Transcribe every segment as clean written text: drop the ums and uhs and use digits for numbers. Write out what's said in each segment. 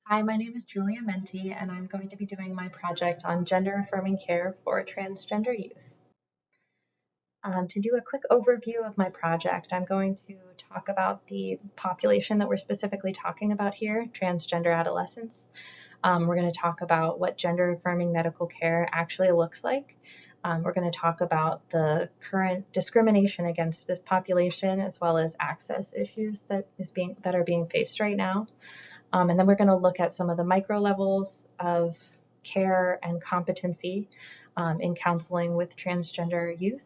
Hi, my name is Julia Menti, and I'm going to be doing my project on gender affirming care for transgender youth. To do a quick overview of my project, I'm going to talk about the population that we're specifically talking about here, transgender adolescents. We're going to talk about what gender affirming medical care actually looks like. We're going to talk about the current discrimination against this population, as well as access issues that are being faced right now. And then we're going to look at some of the micro levels of care and competency in counseling with transgender youth.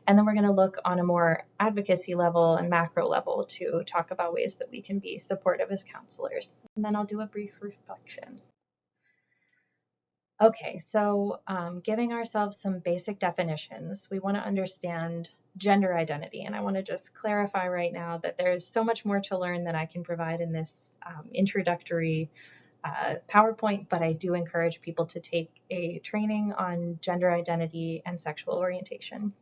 And then we're going to look on a more advocacy level and macro level to talk about ways that we can be supportive as counselors. And then I'll do a brief reflection. Okay, so giving ourselves some basic definitions, we want to understand gender identity. And I want to just clarify right now that there's so much more to learn than I can provide in this introductory PowerPoint, but I do encourage people to take a training on gender identity and sexual orientation.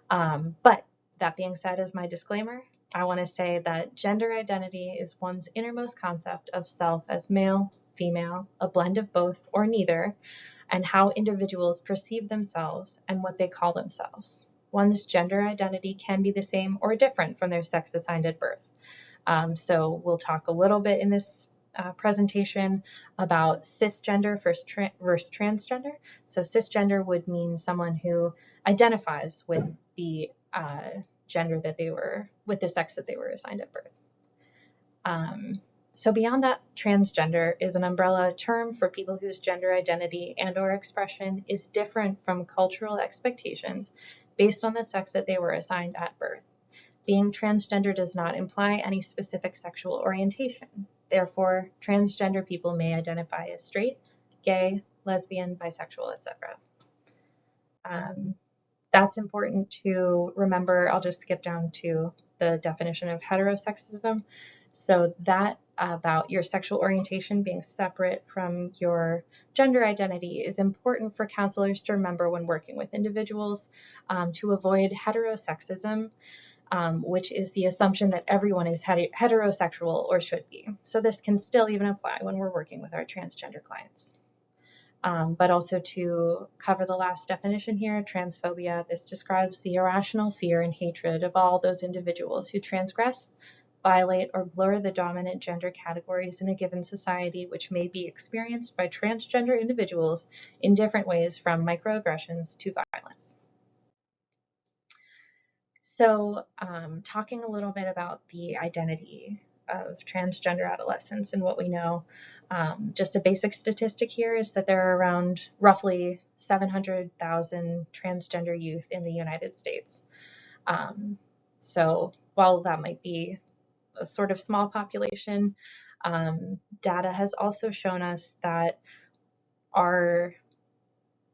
But that being said, as my disclaimer, I want to say that gender identity is one's innermost concept of self as male, female, a blend of both or neither, and how individuals perceive themselves and what they call themselves. One's gender identity can be the same or different from their sex assigned at birth. So we'll talk a little bit in this presentation about cisgender versus transgender. So cisgender would mean someone who identifies with the gender that they were, with the sex that they were assigned at birth. So beyond that, transgender is an umbrella term for people whose gender identity and/or expression is different from cultural expectations based on the sex that they were assigned at birth. Being transgender does not imply any specific sexual orientation. Therefore, transgender people may identify as straight, gay, lesbian, bisexual, etc. That's important to remember. I'll just skip down to the definition of heterosexism. So that about your sexual orientation being separate from your gender identity is important for counselors to remember when working with individuals to avoid heterosexism, which is the assumption that everyone is heterosexual or should be. So this can still even apply when we're working with our transgender clients. But also to cover the last definition here, transphobia, this describes the irrational fear and hatred of all those individuals who transgress, violate, or blur the dominant gender categories in a given society, which may be experienced by transgender individuals in different ways, from microaggressions to violence. So talking a little bit about the identity of transgender adolescents and what we know, just a basic statistic here is that there are around roughly 700,000 transgender youth in the United States. So while that might be a sort of small population, data has also shown us that our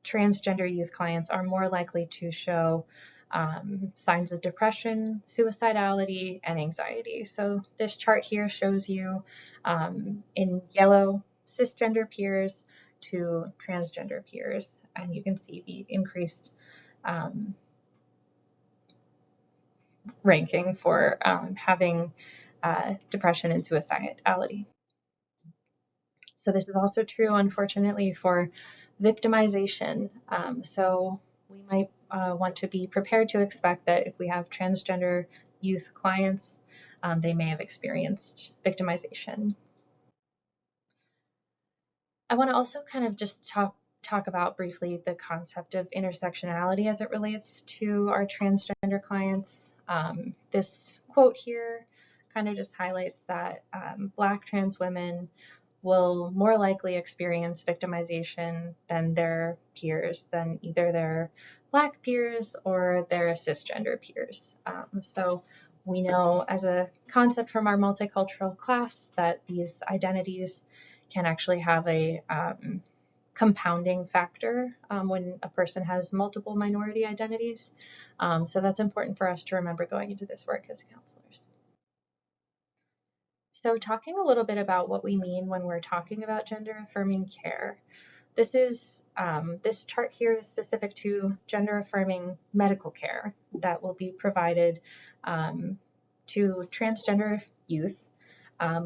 transgender youth clients are more likely to show signs of depression, suicidality, and anxiety. So this chart here shows you in yellow cisgender peers to transgender peers, and you can see the increased ranking for having depression and suicidality. So this is also true, unfortunately, for victimization. So we might want to be prepared to expect that if we have transgender youth clients, they may have experienced victimization. I want to also kind of just talk about briefly the concept of intersectionality as it relates to our transgender clients. This quote here kind of just highlights that Black trans women will more likely experience victimization than their peers, than either their Black peers or their cisgender peers. So we know as a concept from our multicultural class that these identities can actually have a compounding factor when a person has multiple minority identities. So that's important for us to remember going into this work as counselors. So talking a little bit about what we mean when we're talking about gender affirming care. This chart here is specific to gender affirming medical care that will be provided to transgender youth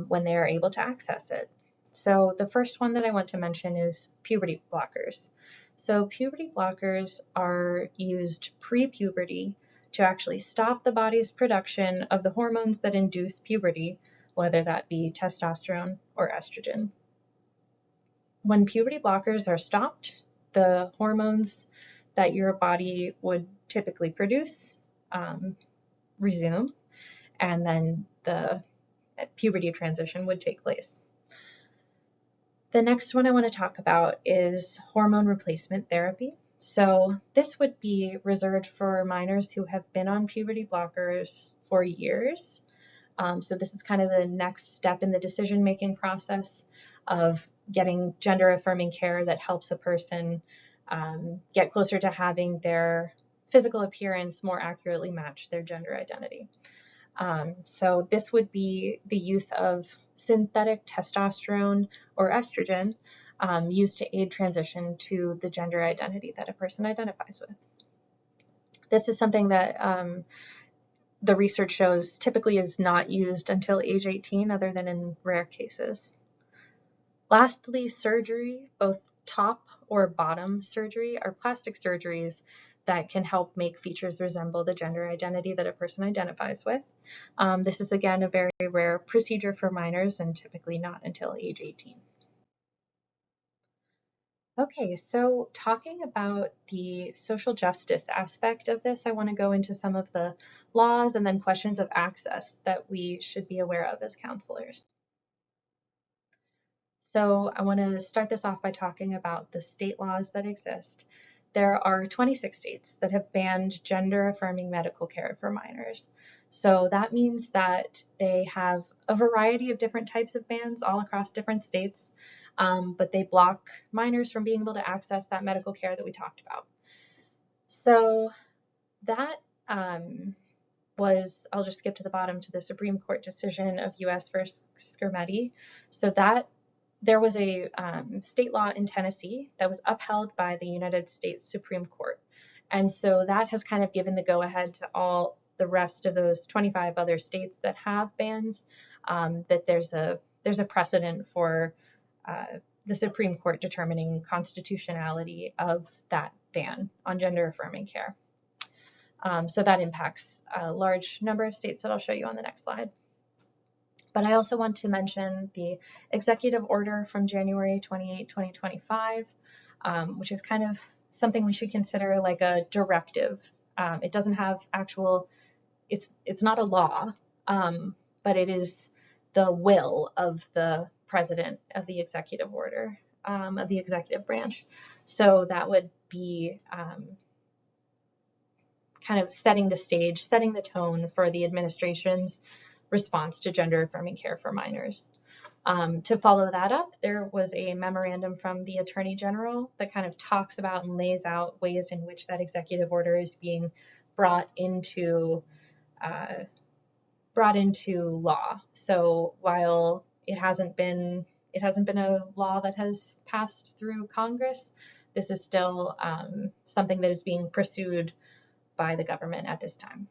when they are able to access it. So the first one that I want to mention is puberty blockers. So puberty blockers are used pre-puberty to actually stop the body's production of the hormones that induce puberty, whether that be testosterone or estrogen. When puberty blockers are stopped, the hormones that your body would typically produce resume, and then the puberty transition would take place. The next one I want to talk about is hormone replacement therapy. So this would be reserved for minors who have been on puberty blockers for years. So this is kind of the next step in the decision-making process of getting gender-affirming care that helps a person get closer to having their physical appearance more accurately match their gender identity. So this would be the use of synthetic testosterone or estrogen used to aid transition to the gender identity that a person identifies with. This is something that the research shows typically is not used until age 18, other than in rare cases. Lastly, surgery, both top or bottom surgery, are plastic surgeries that can help make features resemble the gender identity that a person identifies with. This is, again, a very rare procedure for minors and typically not until age 18. Okay, so talking about the social justice aspect of this, I want to go into some of the laws and then questions of access that we should be aware of as counselors. So I want to start this off by talking about the state laws that exist. There are 26 states that have banned gender-affirming medical care for minors. So that means that they have a variety of different types of bans all across different states, but they block minors from being able to access that medical care that we talked about. So that I'll just skip to the bottom to the Supreme Court decision of U.S. versus Skermeti. So that there was a state law in Tennessee that was upheld by the United States Supreme Court. And so that has kind of given the go-ahead to all the rest of those 25 other states that have bans, that there's a precedent for the Supreme Court determining constitutionality of that ban on gender-affirming care. So that impacts a large number of states that I'll show you on the next slide. But I also want to mention the executive order from January 28, 2025, which is kind of something we should consider like a directive. It doesn't have it's not a law, but it is the will of the president of the executive order, of the executive branch. So that would be kind of setting the stage, setting the tone for the administration's response to gender-affirming care for minors. To follow that up, there was a memorandum from the Attorney General that kind of talks about and lays out ways in which that executive order is being brought into law. So while it hasn't been a law that has passed through Congress, this is still something that is being pursued by the government at this time.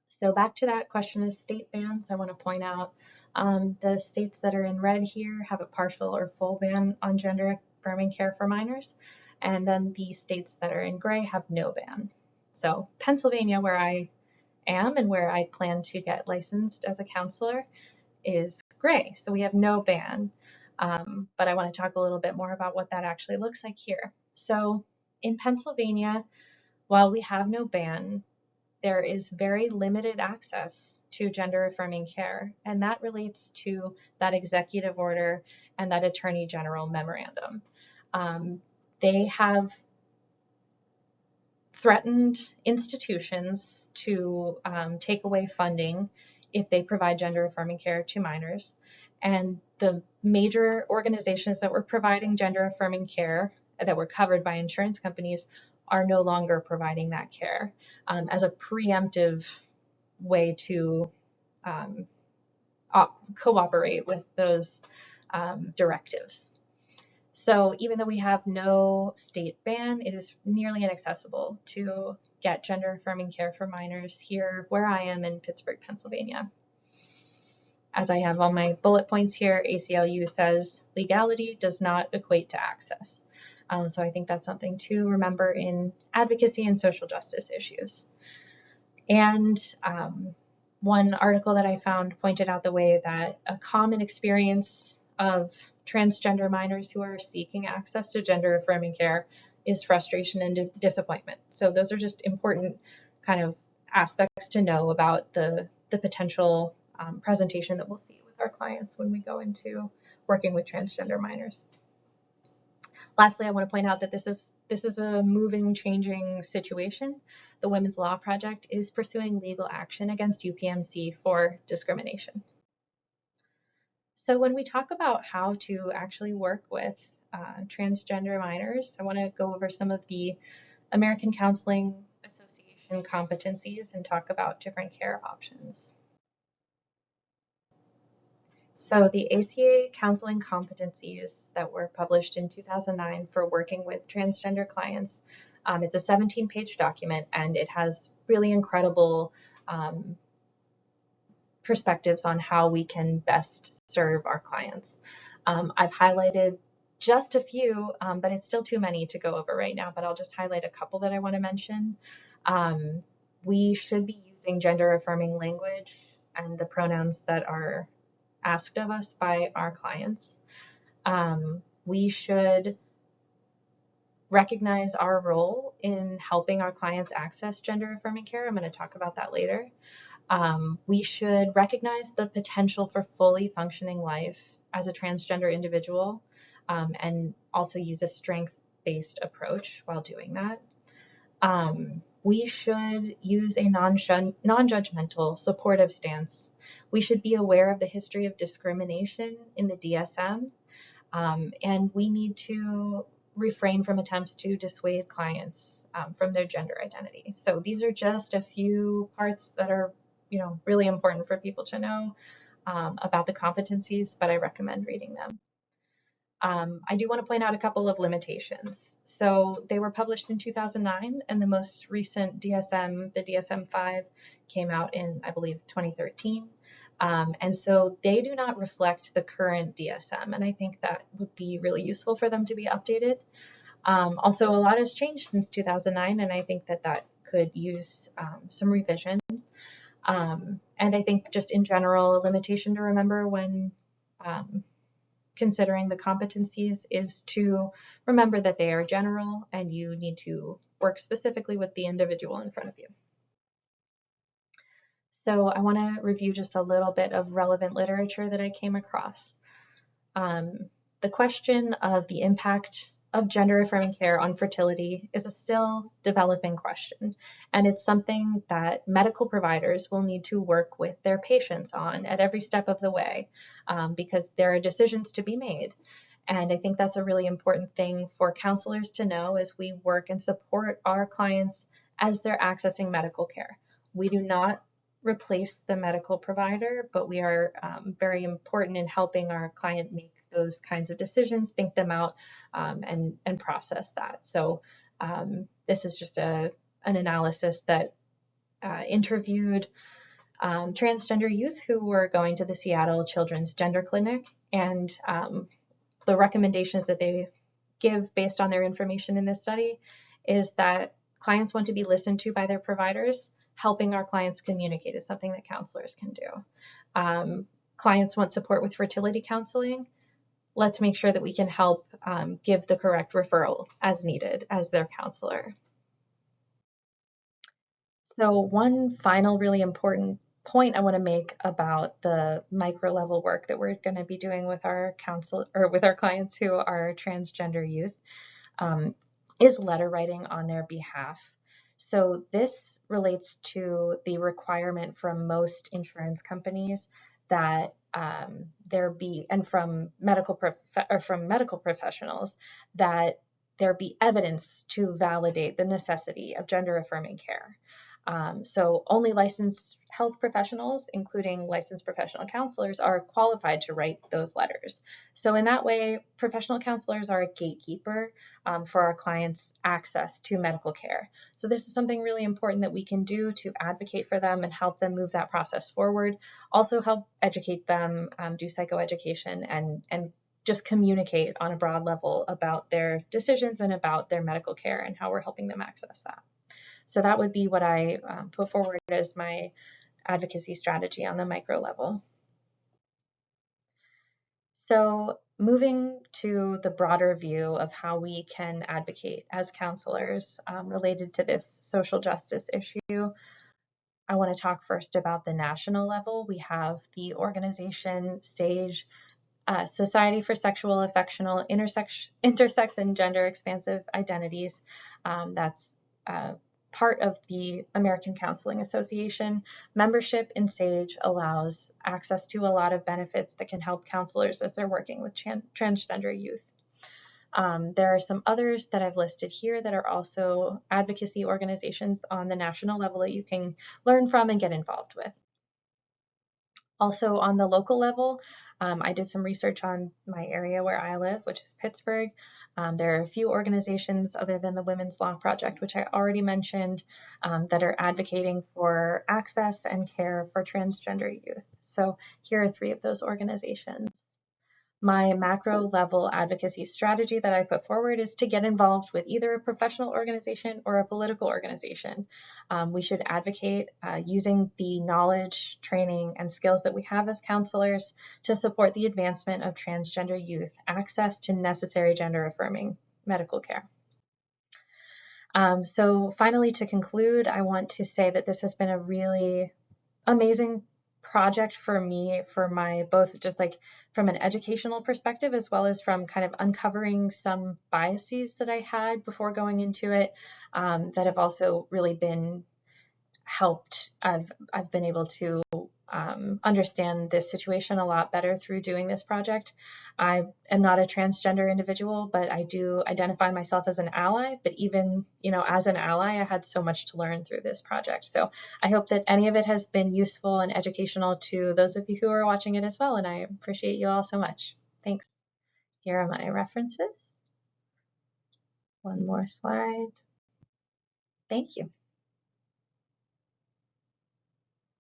So back to that question of state bans, I want to point out the states that are in red here have a partial or full ban on gender-affirming care for minors, and then the states that are in gray have no ban. So Pennsylvania, where I am and where I plan to get licensed as a counselor, is gray, so we have no ban. But I want to talk a little bit more about what that actually looks like here. So in Pennsylvania, while we have no ban, there is very limited access to gender-affirming care, and that relates to that executive order and that Attorney General memorandum. They have threatened institutions to take away funding if they provide gender-affirming care to minors, and the major organizations that were providing gender-affirming care that were covered by insurance companies are no longer providing that care as a preemptive way to cooperate with those directives. So even though we have no state ban, it is nearly inaccessible to get gender-affirming care for minors here where I am in Pittsburgh, Pennsylvania. As I have on my bullet points here, ACLU says legality does not equate to access. So I think that's something to remember in advocacy and social justice issues. And one article that I found pointed out the way that a common experience of transgender minors who are seeking access to gender affirming care is frustration and disappointment. So those are just important kind of aspects to know about the potential presentation that we'll see with our clients when we go into working with transgender minors. Lastly, I want to point out that this is a moving, changing situation. The Women's Law Project is pursuing legal action against UPMC for discrimination. So when we talk about how to actually work with transgender minors, I want to go over some of the American Counseling Association competencies and talk about different care options. So the ACA counseling competencies that were published in 2009 for working with transgender clients, it's a 17-page document, and it has really incredible perspectives on how we can best serve our clients. I've highlighted just a few, but it's still too many to go over right now, but I'll just highlight a couple that I want to mention. We should be using gender affirming language and the pronouns that are asked of us by our clients. We should recognize our role in helping our clients access gender affirming care. I'm going to talk about that later. We should recognize the potential for fully functioning life as a transgender individual, and also use a strength-based approach while doing that. We should use a non-judgmental, supportive stance. We should be aware of the history of discrimination in the DSM, and we need to refrain from attempts to dissuade clients from their gender identity. So these are just a few parts that are, really important for people to know about the competencies, but I recommend reading them. I do want to point out a couple of limitations. So they were published in 2009, and the most recent DSM, the DSM-5, came out in, I believe, 2013. And so they do not reflect the current DSM, and I think that would be really useful for them to be updated. Also, a lot has changed since 2009, and I think that could use some revision. And I think just in general, a limitation to remember when considering the competencies is to remember that they are general and you need to work specifically with the individual in front of you. So I want to review just a little bit of relevant literature that I came across. The question of the impact of gender affirming care on fertility is a still developing question, and it's something that medical providers will need to work with their patients on at every step of the way, because there are decisions to be made. And I think that's a really important thing for counselors to know as we work and support our clients as they're accessing medical care. We do not replace the medical provider, but we are very important in helping our client make those kinds of decisions, think them out, and process that. So this is just an analysis that interviewed transgender youth who were going to the Seattle Children's Gender Clinic, and the recommendations that they give based on their information in this study is that clients want to be listened to by their providers. Helping our clients communicate is something that counselors can do. Clients want support with fertility counseling. Let's make sure that we can help give the correct referral as needed as their counselor. So one final really important point I want to make about the micro level work that we're going to be doing with our with our clients who are transgender youth is letter writing on their behalf. So this relates to the requirement from most insurance companies that there be, and from medical professionals, that there be evidence to validate the necessity of gender affirming care. So only licensed health professionals, including licensed professional counselors, are qualified to write those letters. So in that way, professional counselors are a gatekeeper for our clients' access to medical care. So this is something really important that we can do to advocate for them and help them move that process forward. Also help educate them, do psychoeducation, and just communicate on a broad level about their decisions and about their medical care and how we're helping them access that. So that would be what I put forward as my advocacy strategy on the micro level. So moving to the broader view of how we can advocate as counselors related to this social justice issue, I want to talk first about the national level. We have the organization SAGE, Society for Sexual, Affectional, Intersex, and Gender Expansive Identities. That's part of the American Counseling Association. Membership in SAGE allows access to a lot of benefits that can help counselors as they're working with transgender youth. There are some others that I've listed here that are also advocacy organizations on the national level that you can learn from and get involved with. Also on the local level, I did some research on my area where I live, which is Pittsburgh. There are a few organizations other than the Women's Law Project, which I already mentioned, that are advocating for access and care for transgender youth. So here are 3 of those organizations. My macro level advocacy strategy that I put forward is to get involved with either a professional organization or a political organization. We should advocate using the knowledge, training, and skills that we have as counselors to support the advancement of transgender youth access to necessary gender affirming medical care. So finally, to conclude, I want to say that this has been a really amazing project for me, for my both just like from an educational perspective as well as from kind of uncovering some biases that I had before going into it, that have also really been helped. I've been able to understand this situation a lot better through doing this project. I am not a transgender individual, but I do identify myself as an ally. But even, as an ally, I had so much to learn through this project. So I hope that any of it has been useful and educational to those of you who are watching it as well. And I appreciate you all so much. Thanks. Here are my references. One more slide. Thank you.